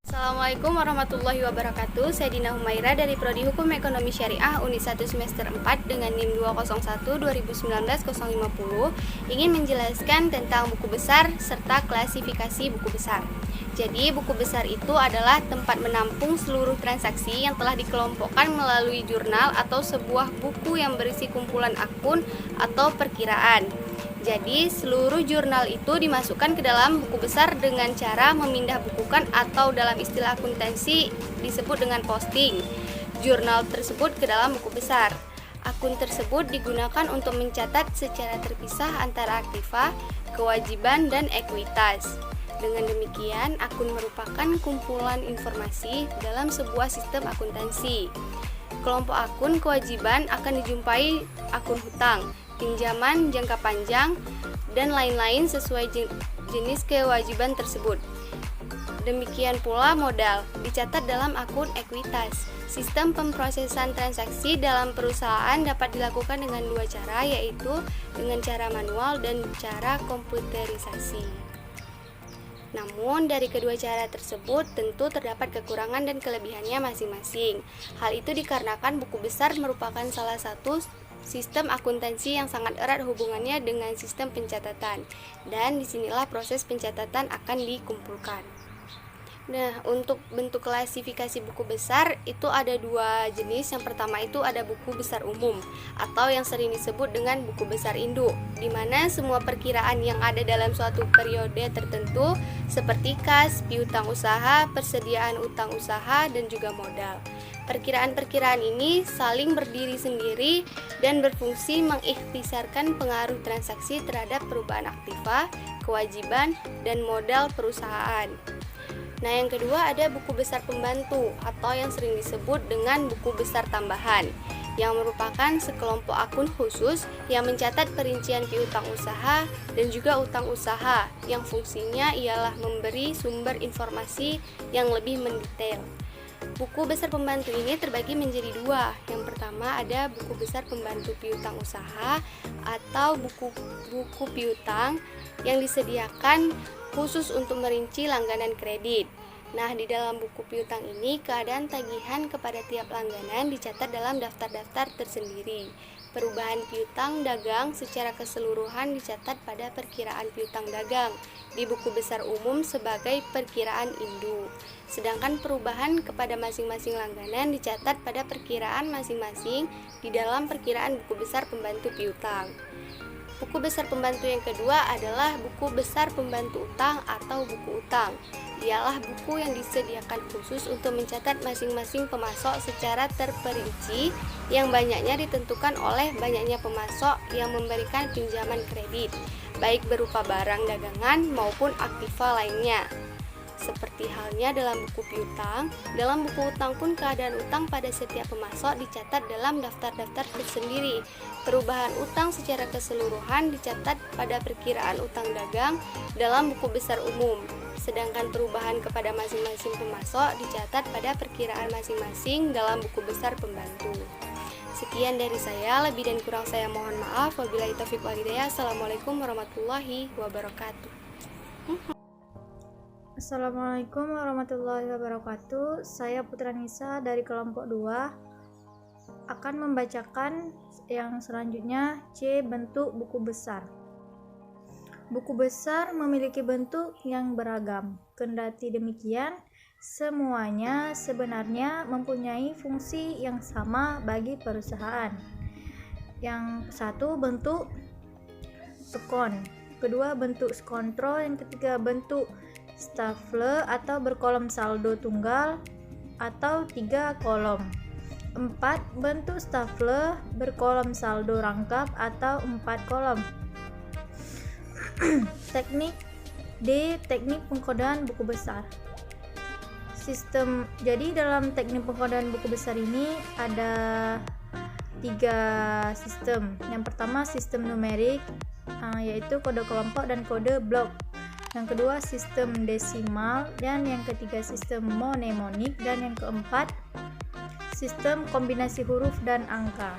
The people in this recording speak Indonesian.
Assalamualaikum warahmatullahi wabarakatuh. Saya Dina Humaira dari Prodi Hukum Ekonomi Syariah Unit 1 semester 4 dengan NIM 201-2019-050 ingin menjelaskan tentang buku besar serta klasifikasi buku besar. Jadi, buku besar itu adalah tempat menampung seluruh transaksi yang telah dikelompokkan melalui jurnal atau sebuah buku yang berisi kumpulan akun atau perkiraan. Jadi, seluruh jurnal itu dimasukkan ke dalam buku besar dengan cara memindah bukukan atau dalam istilah akuntansi disebut dengan posting jurnal tersebut ke dalam buku besar. Akun tersebut digunakan untuk mencatat secara terpisah antara aktiva, kewajiban, dan ekuitas. Dengan demikian, akun merupakan kumpulan informasi dalam sebuah sistem akuntansi. Kelompok akun kewajiban akan dijumpai akun hutang, pinjaman jangka panjang, dan lain-lain sesuai jenis kewajiban tersebut. Demikian pula modal dicatat dalam akun ekuitas. Sistem pemrosesan transaksi dalam perusahaan dapat dilakukan dengan dua cara, yaitu dengan cara manual dan cara komputerisasi. Namun, dari kedua cara tersebut tentu terdapat kekurangan dan kelebihannya masing-masing. Hal itu dikarenakan buku besar merupakan salah satu sistem akuntansi yang sangat erat hubungannya dengan sistem pencatatan, dan disinilah proses pencatatan akan dikumpulkan. Nah, untuk bentuk klasifikasi buku besar itu ada dua jenis. Yang pertama itu ada buku besar umum atau yang sering disebut dengan buku besar induk, di mana semua perkiraan yang ada dalam suatu periode tertentu seperti kas, piutang usaha, persediaan utang usaha, dan juga modal. Perkiraan-perkiraan ini saling berdiri sendiri dan berfungsi mengikhtisarkan pengaruh transaksi terhadap perubahan aktiva, kewajiban, dan modal perusahaan. Nah, yang kedua ada buku besar pembantu atau yang sering disebut dengan buku besar tambahan, yang merupakan sekelompok akun khusus yang mencatat perincian piutang usaha dan juga utang usaha, yang fungsinya ialah memberi sumber informasi yang lebih mendetail. Buku besar pembantu ini terbagi menjadi dua. Yang pertama ada buku besar pembantu piutang usaha atau buku piutang yang disediakan khusus untuk merinci langganan kredit. Nah, di dalam buku piutang ini keadaan tagihan kepada tiap langganan dicatat dalam daftar-daftar tersendiri. Perubahan piutang dagang secara keseluruhan dicatat pada perkiraan piutang dagang di buku besar umum sebagai perkiraan induk. Sedangkan perubahan kepada masing-masing langganan dicatat pada perkiraan masing-masing di dalam perkiraan buku besar pembantu piutang. Buku besar pembantu yang kedua adalah buku besar pembantu utang atau buku utang. Dialah buku yang disediakan khusus untuk mencatat masing-masing pemasok secara terperinci, yang banyaknya ditentukan oleh banyaknya pemasok yang memberikan pinjaman kredit, baik berupa barang dagangan maupun aktiva lainnya. Seperti halnya dalam buku piutang, dalam buku utang pun keadaan utang pada setiap pemasok dicatat dalam daftar-daftar tersendiri. Perubahan utang secara keseluruhan dicatat pada perkiraan utang dagang dalam buku besar umum. Sedangkan perubahan kepada masing-masing pemasok dicatat pada perkiraan masing-masing dalam buku besar pembantu. Sekian dari saya, lebih dan kurang saya mohon maaf. Wabillahi taufiq wal hidayah. Assalamualaikum warahmatullahi wabarakatuh. Assalamualaikum warahmatullahi wabarakatuh. Saya Putra Nisa dari kelompok 2 akan membacakan yang selanjutnya, C. Bentuk buku besar. Buku besar memiliki bentuk yang beragam. Kendati demikian, semuanya sebenarnya mempunyai fungsi yang sama bagi perusahaan. Yang satu, bentuk skon. Kedua, bentuk skontro. Yang ketiga, bentuk stafle atau berkolom saldo tunggal atau 3 kolom. 4. Bentuk stafle berkolom saldo rangkap atau 4 kolom. Teknik D. Teknik pengkodaan buku besar. Jadi dalam teknik pengkodaan buku besar ini ada 3 sistem. Yang pertama sistem numerik, yaitu kode kelompok dan kode blok. Yang kedua sistem desimal, dan yang ketiga sistem mnemonik, dan yang keempat sistem kombinasi huruf dan angka.